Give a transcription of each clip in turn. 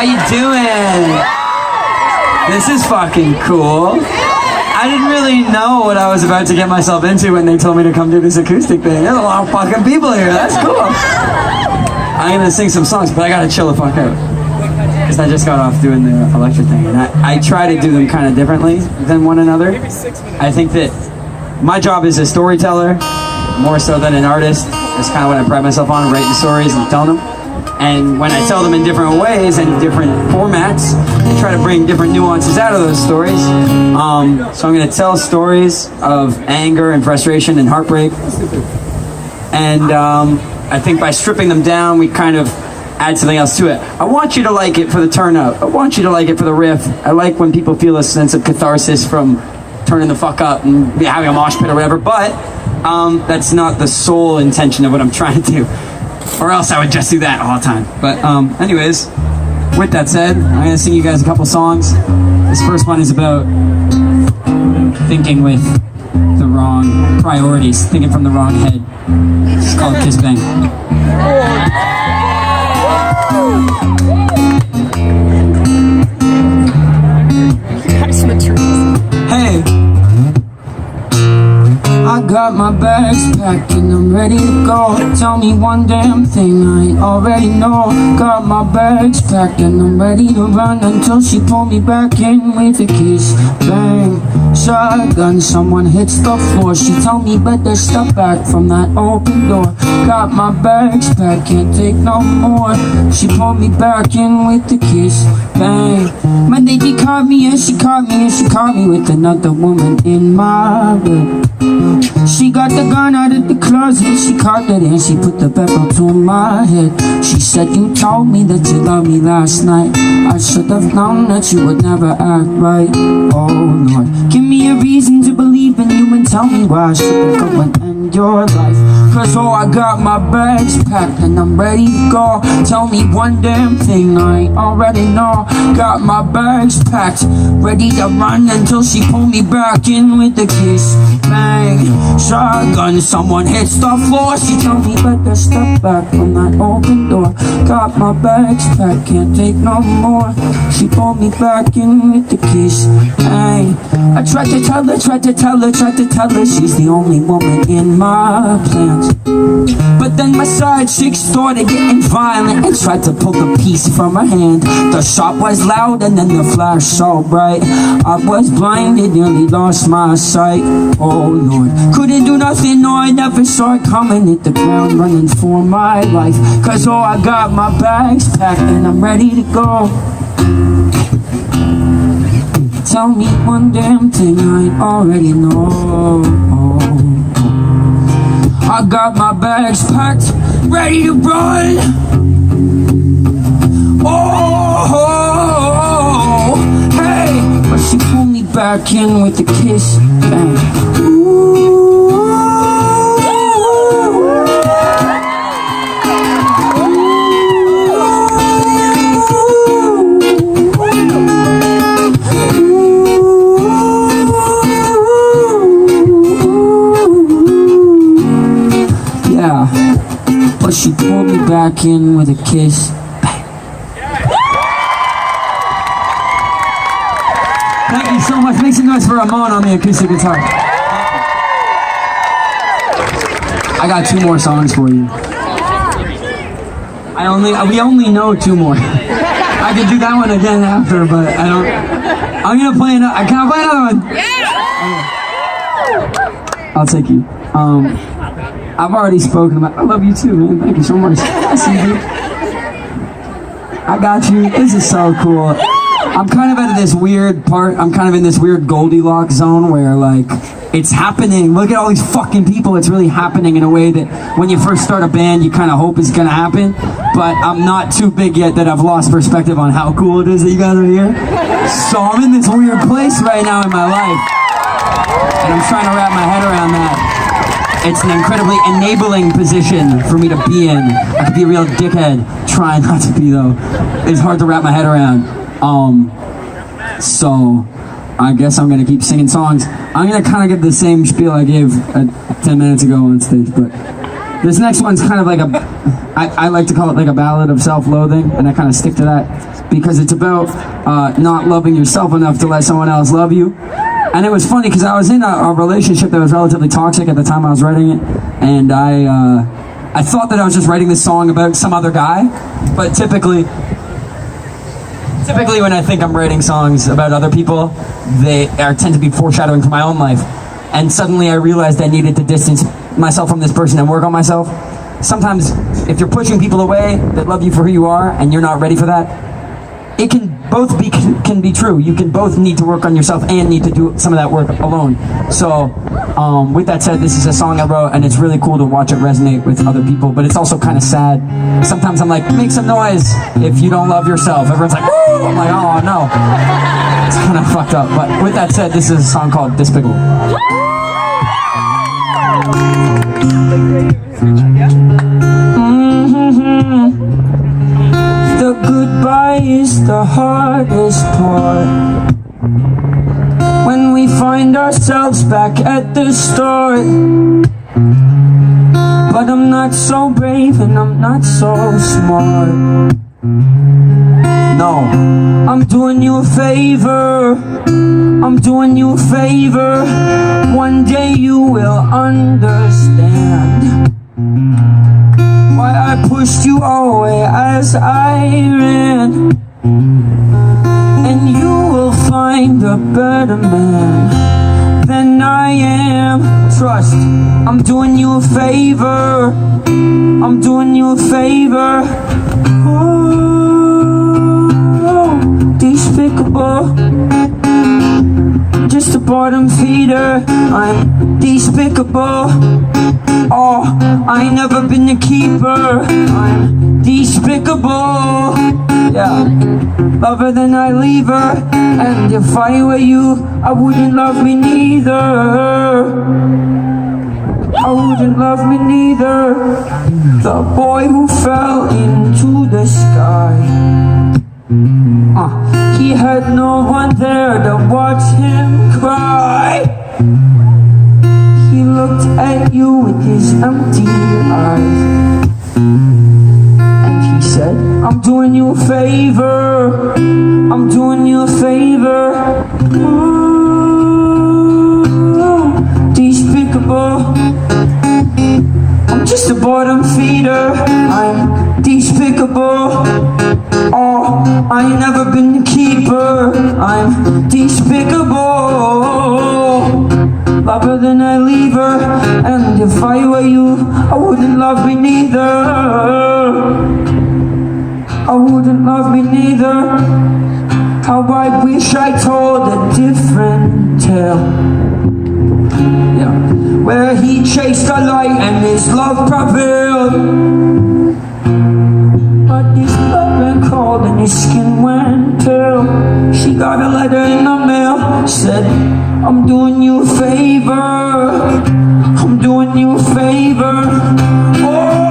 you doing? This is fucking cool. I didn't really know what I was about to get myself into when they told me to come do this acoustic thing. There's a lot of fucking people here. That's cool. I'm gonna sing some songs, but I gotta chill the fuck out. Because I just got off doing the electric thing. And I try to do them kind of differently than one another. I think that my job is a storyteller, more so than an artist. That's kind of what I pride myself on, writing stories and telling them. And when I tell them in different ways and different formats, I try to bring different nuances out of those stories. So I'm going to tell stories of anger and frustration and heartbreak. And I think by stripping them down, we kind of add something else to it. I want you to like it for the turn up. I want you to like it for the riff. I like when people feel a sense of catharsis from turning the fuck up and having a mosh pit or whatever, but that's not the sole intention of what I'm trying to do. Or else I would just do that all the time. But anyways, with that said, I'm gonna sing you guys a couple songs. This first one is about thinking with the wrong priorities, thinking from the wrong head. It's called Kiss Bang. Hey, I got my bags packed and I'm ready to go. Tell me one damn thing I already know. Got my bags packed and I'm ready to run until she pulled me back in with a kiss. Bang, shotgun, someone hits the floor. She tell me better step back from that open door. Got my bags packed, can't take no more. She pulled me back in with a kiss. Bang, my lady caught me and she caught me and she caught me with another woman in my bed. She got the gun out of the closet, she cocked it and she put the pepper to my head. She said, you told me that you loved me last night. I should have known that you would never act right. Oh Lord, give me a reason to believe in you and tell me why I should go and end your life. Cause oh, I got my bags packed and I'm ready to go. Tell me one damn thing I already know. Got my bags packed, ready to run until she pulled me back in with a kiss. Bang, shotgun, someone hits the floor. She told me better step back from that open door. Got my bags packed, can't take no more. She pulled me back in with a kiss. Bang, I tried to tell her, she's the only woman in my plans. But then my side chick started getting violent and tried to pull the piece from her hand. The shot was loud and then the flash so bright. I was blinded, nearly lost my sight. Oh Lord, couldn't do nothing, no, I never saw it coming. Hit the ground running for my life. Cause oh, I got my bags packed and I'm ready to go. Tell me one damn thing I already know. I got my bags packed, ready to run. Oh, hey, but she pulled me back in with a kiss. Bang. But she pulled me back in with a kiss. Bang. Thank you so much. Make some noise for Ramon on the acoustic guitar. I got 2 more songs for you. We only know 2 more. I could do that one again after, but I don't. I'm gonna play another. Can I play another one? Yeah. I'll take you. I've already spoken about. I love you too, man. Thank you so much. I see you. I got you. This is so cool. I'm kind of at this weird part. I'm kind of in this weird Goldilocks zone where, like, it's happening. Look at all these fucking people. It's really happening in a way that when you first start a band, you kind of hope is gonna happen. But I'm not too big yet that I've lost perspective on how cool it is that you guys are here. So I'm in this weird place right now in my life, and I'm trying to wrap my head around that. It's an incredibly enabling position for me to be in. I could be a real dickhead. Try not to be, though. It's hard to wrap my head around. So I guess I'm gonna keep singing songs. I'm gonna kind of give the same spiel I gave 10 minutes ago on stage, but This next one's kind of like I like to call it like a ballad of self-loathing, and I kind of stick to that because it's about not loving yourself enough to let someone else love you. And it was funny because I was in a relationship that was relatively toxic at the time I was writing it, and I thought that I was just writing this song about some other guy, but typically when I think I'm writing songs about other people, they tend to be foreshadowing for my own life. And suddenly I realized I needed to distance myself from this person and work on myself. Sometimes if you're pushing people away that love you for who you are and you're not ready for that, it can both can be true. You can both need to work on yourself and need to do some of that work alone. So with that said, this is a song I wrote, and it's really cool to watch it resonate with other people, but it's also kind of sad. Sometimes I'm like, make some noise if you don't love yourself. Everyone's like, woo! I'm like, oh no. It's kind of fucked up. But with that said, this is a song called Despicable. The goodbye is the hardest part. When we find ourselves back at the start. But I'm not so brave and I'm not so smart. No, I'm doing you a favor. I'm doing you a favor. One day you will understand why I pushed you away as I ran. And you will find a better man than I am. Trust, I'm doing you a favor. I'm doing you a favor. Oh, despicable. Just a bottom feeder. I'm despicable. Oh, I ain't never been a keeper. I'm despicable. Yeah, love her then I leave her. And if I were you, I wouldn't love me neither. I wouldn't love me neither. The boy who fell into the sky. He had no one there to watch him cry. He looked at you with his empty eyes, and he said, I'm doing you a favor. I'm doing you a favor. Oh, despicable. I'm just a bottom feeder. I'm despicable. Oh, I ain't never been a keeper. I'm despicable. Love her then I leave her. And if I were you, I wouldn't love me neither. I wouldn't love me neither. How I wish I told a different tale. Yeah, where he chased a light and his love prevailed. But his blood ran cold and his skin went pale. She got a letter in the mail, said, I'm doing you a favor. I'm doing you a favor. Oh.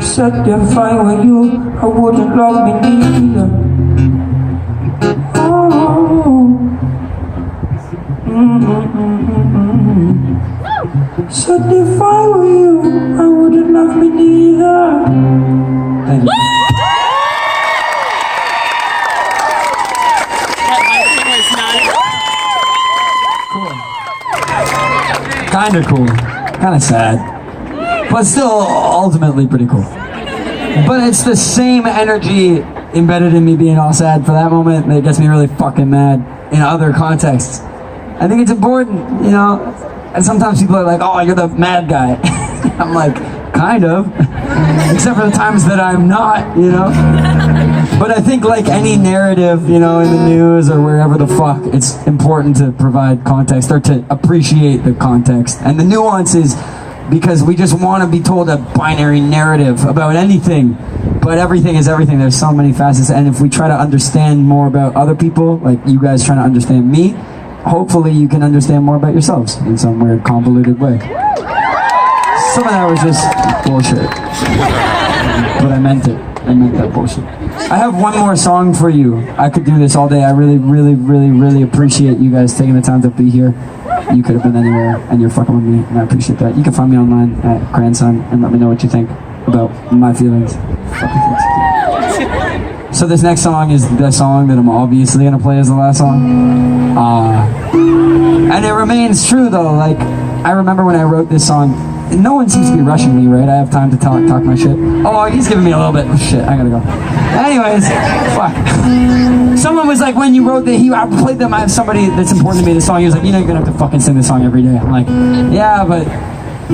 Said if I were you, I wouldn't love me neither. Oh. Said if I were you, I wouldn't love me neither. Thank you. Cool. Kinda cool. Kinda sad. But still ultimately pretty cool. But it's the same energy embedded in me being all sad for that moment that gets me really fucking mad in other contexts. I think it's important, you know, and sometimes people are like, oh, you're the mad guy. I'm like, kind of, except for the times that I'm not, you know. But I think like any narrative, you know, in the news or wherever the fuck, it's important to provide context or to appreciate the context and the nuances, because we just want to be told a binary narrative about anything, but everything is everything. There's so many facets, and if we try to understand more about other people, like you guys trying to understand me, hopefully you can understand more about yourselves in some weird convoluted way. Some of that was just bullshit. But I meant it. I meant that bullshit. I have one more song for you. I could do this all day. I really, really, really, really appreciate you guys taking the time to be here. You could have been anywhere, and you're fucking with me, and I appreciate that. You can find me online at Grandson, and let me know what you think about my feelings. So this next song is the song that I'm obviously gonna play as the last song. And it remains true though, like, I remember when I wrote this song, no one seems to be rushing me, right? I have time to talk my shit. Oh, he's giving me a little bit. Oh, shit, I gotta go. Anyways, fuck. Someone was like, when you wrote I played them, I have somebody that's important to me, the song, he was like, you know, you're gonna have to fucking sing this song every day. I'm like, yeah, but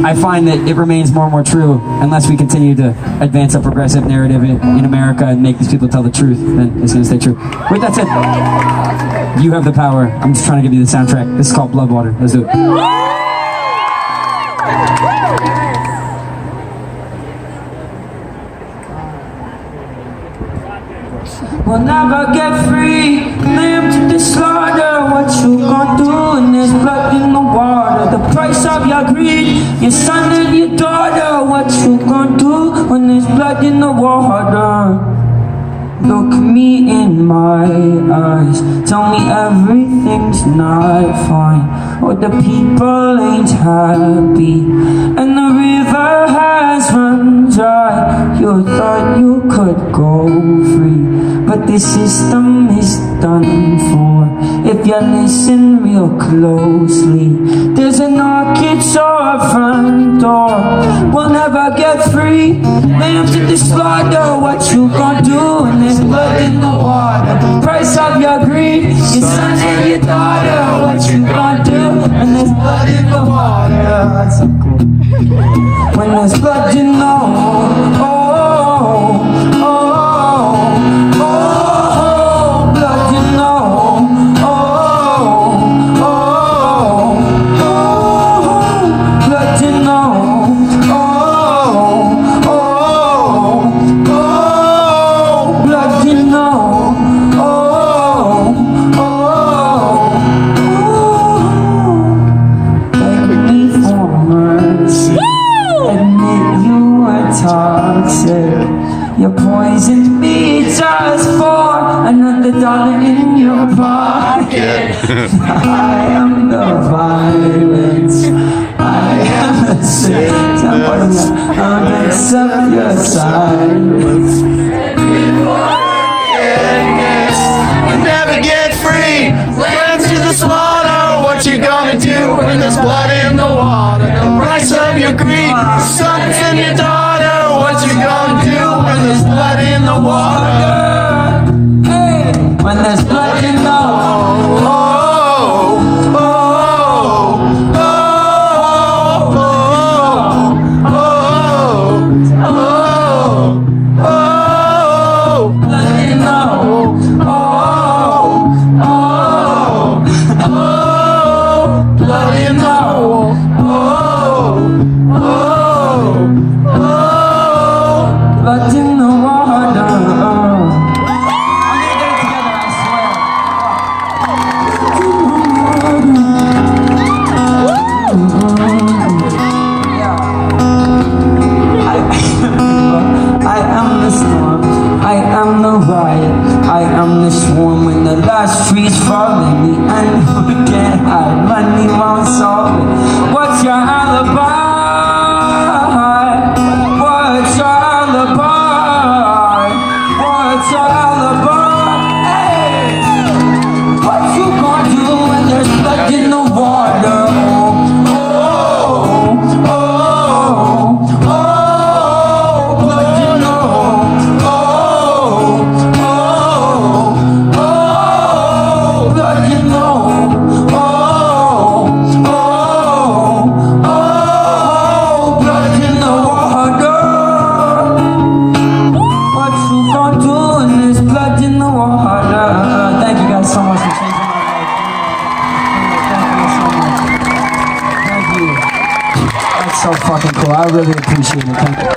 I find that it remains more and more true unless we continue to advance a progressive narrative in America and make these people tell the truth, then it's gonna stay true. With that said, you have the power. I'm just trying to give you the soundtrack. This is called Bloodwater. Let's do it. We'll never get free, lamb to the slaughter. What you gonna do when there's blood in the water? The price of your greed, your son and your daughter. What you gonna do when there's blood in the water? Look me in my eyes, tell me everything's not fine, or the people ain't happy, and the river has run dry. You thought you could go free, but the system is done for. If you listen real closely, there's a knock at your front door. We'll never get free, lamb to the slaughter. What you gonna do when there's blood in the water? The price of your greed, your son and your daughter. What you gonna do when there's blood in the water? That's so cool. When there's blood in the water. You poisoned me just for another dollar in your pocket. I am the violence, I am the sin. I'll accept your silence. You never get free, lambs to the slaughter. What you gonna do when there's blood in the water? The price of your greed, sons and your daughter. What you gonna do when there's blood in the water? Hey, when there's blood in the water. I am the swarm when the last tree's falling. The animal can't hide, money won't solve it. What's your alibi? What's your alibi? What's your alibi? Hey! What you gonna do when there's blood in the water? Thank you guys so much for changing my life. Thank you so much. Thank you. That's so fucking cool. I really appreciate it. Thank you.